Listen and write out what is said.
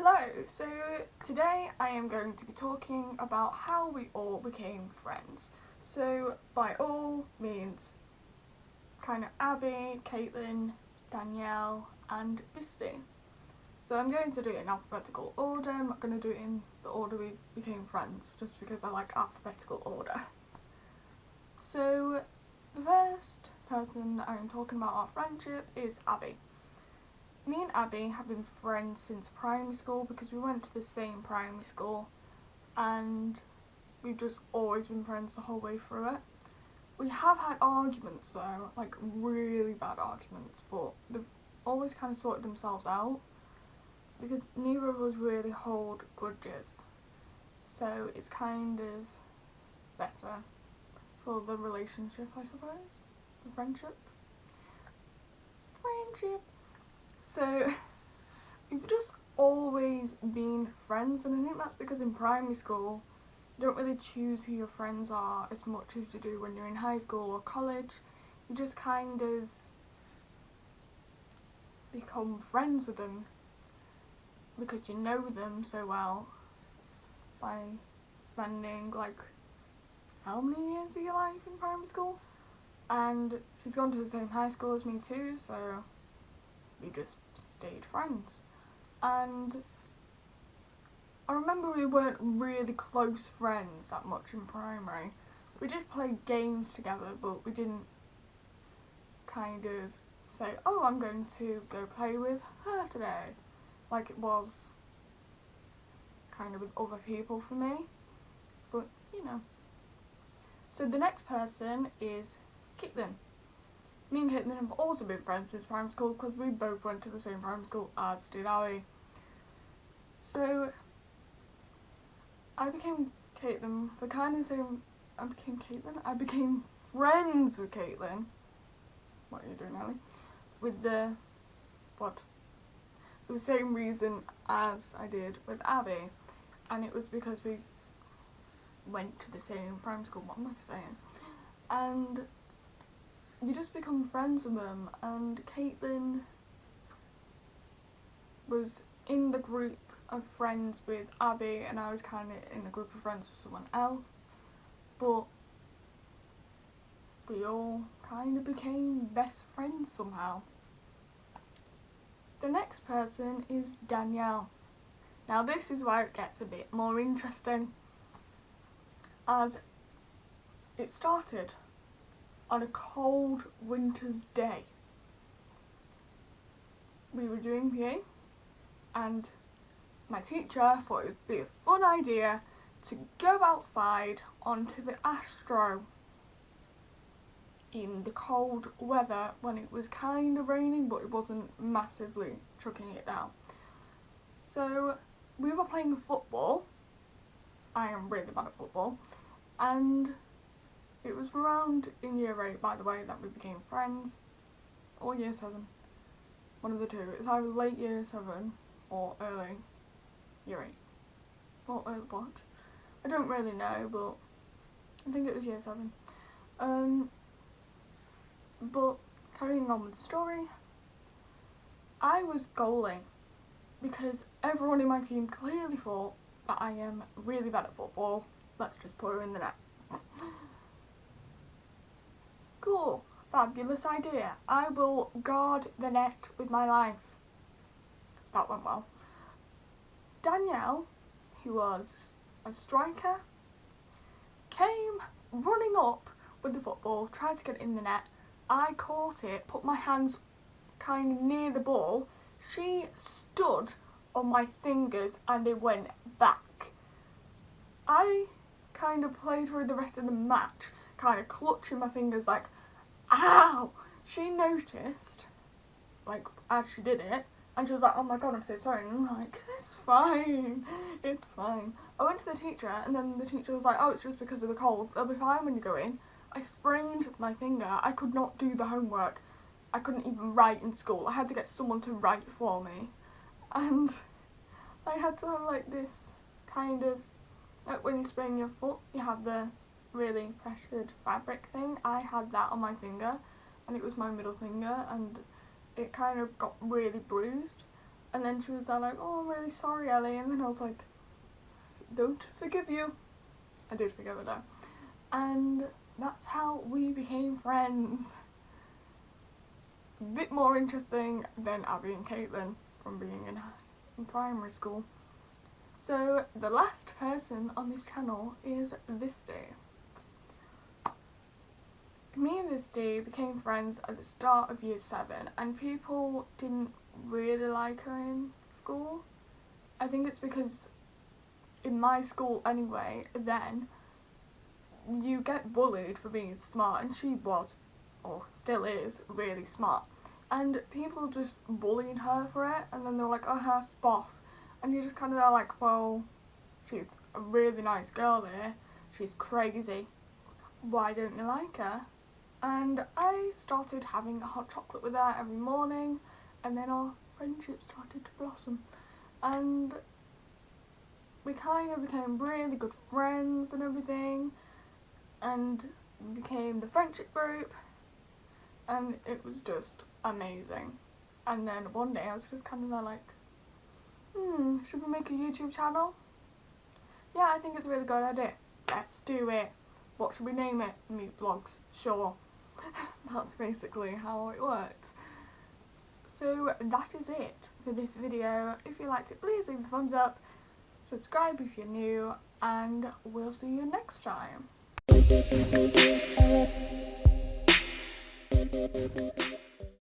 Hello, so today I am going to be talking about how we all became friends. So by all means, kind of Abby, Caitlin, Danielle and Vistie. So I'm going to do it in alphabetical order. I'm not going to do it in the order we became friends, just because I like alphabetical order. So the first person that I'm talking about our friendship is Abby. Me and Abby have been friends since primary school because we went to the same primary school and we've just always been friends the whole way through it. We have had arguments though, like really bad arguments, but they've always kind of sorted themselves out because neither of us really hold grudges. So it's kind of better for the relationship, I suppose. The friendship. So we've just always been friends, and I think that's because in primary school you don't really choose who your friends are as much as you do when you're in high school or college. You just kind of become friends with them because you know them so well by spending like how many years of your life in primary school? And she's gone to the same high school as me too, so we just stayed friends. And I remember we weren't really close friends that much in primary. We did play games together, but we didn't kind of say, oh, I'm going to go play with her today, like it was kind of with other people for me, but you know. So the next person is Caitlin. Me and Caitlin have also been friends since primary school because we both went to the same primary school as did Ellie. So I became Caitlin for kind of the same. I became friends with Caitlin. What are you doing, Ellie? With the what? For the same reason as I did with Abby, and it was because we went to the same primary school. What am I saying? And you just become friends with them, and Caitlin was in the group of friends with Abby and I was kind of in a group of friends with someone else, but we all kind of became best friends somehow. The next person is Danielle. Now this is where it gets a bit more interesting, as it started on a cold winter's day. We were doing PE and my teacher thought it would be a fun idea to go outside onto the Astro in the cold weather when it was kind of raining, but it wasn't massively chucking it down. So we were playing football. I am really bad at football, and it was around in year 8, by the way, that we became friends, or year 7, one of the two. It's either late year 7 or early year 8, or early what? I don't really know, but I think it was year 7. But carrying on with the story, I was goaling because everyone in my team clearly thought that I am really bad at football. Let's just put her in the net. Cool, fabulous idea. I will guard the net with my life. That went well. Danielle, who was a striker, came running up with the football, tried to get it in the net. I caught it, put my hands kind of near the ball. She stood on my fingers and it went back. I kind of played through the rest of the match, kind of clutching my fingers like, ow! She noticed, like, as she did it, and she was like, oh my god, I'm so sorry. And I'm like, it's fine, it's fine. I went to the teacher, and then the teacher was like, oh, it's just because of the cold. It'll be fine when you go in. I sprained my finger. I could not do the homework. I couldn't even write in school. I had to get someone to write for me. And I had to have like this kind of, like when you sprain your foot, you have the really pressured fabric thing. I had that on my finger, and it was my middle finger, and it kind of got really bruised. And then she was like, oh, I'm really sorry, Ellie. And then I was like, don't forgive you. I did forgive her though. And that's how we became friends. A bit more interesting than Abby and Caitlin from being in primary school. So the last person on this channel is Vistie. Me and Vistie became friends at the start of year 7, and people didn't really like her in school. I think it's because in my school anyway, then, you get bullied for being smart, and she was, or still is, really smart. And people just bullied her for it, and then they were like, oh, her spoff. And you're just kind of there like, well, she's a really nice girl here, she's crazy, why don't you like her? And I started having a hot chocolate with her every morning, and then our friendship started to blossom. And we kind of became really good friends and everything, and we became the friendship group, and it was just amazing. And then one day I was just kind of there like, should we make a YouTube channel? Yeah, I think it's a really good idea. Let's do it. What should we name it? MeepVlogs. Sure. That's basically how it works. So that is it for this video. If you liked it, please leave a thumbs up, subscribe if you're new, and we'll see you next time.